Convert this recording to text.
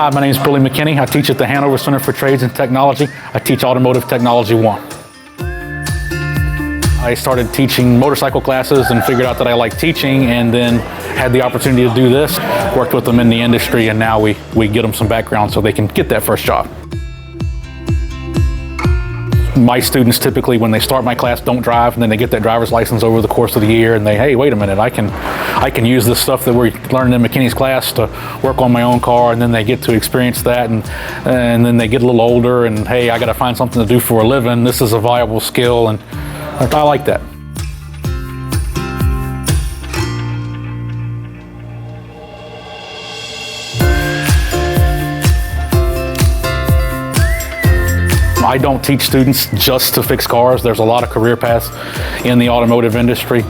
Hi, my name is Billy McKinney. I teach at the Hanover Center for Trades and Technology. I teach Automotive Technology 1. I started teaching motorcycle classes and figured out that I liked teaching, and then had the opportunity to do this. Worked with them in the industry, and now we get them some background so they can get that first job. My students typically, when they start my class, don't drive, and then they get that driver's license over the course of the year, and hey, wait a minute, I can use this stuff that we're learning in McKinney's class to work on my own car, and then they get to experience that, and then they get a little older, and hey, I got to find something to do for a living. This is a viable skill, and I like that. I don't teach students just to fix cars. There's a lot of career paths in the automotive industry.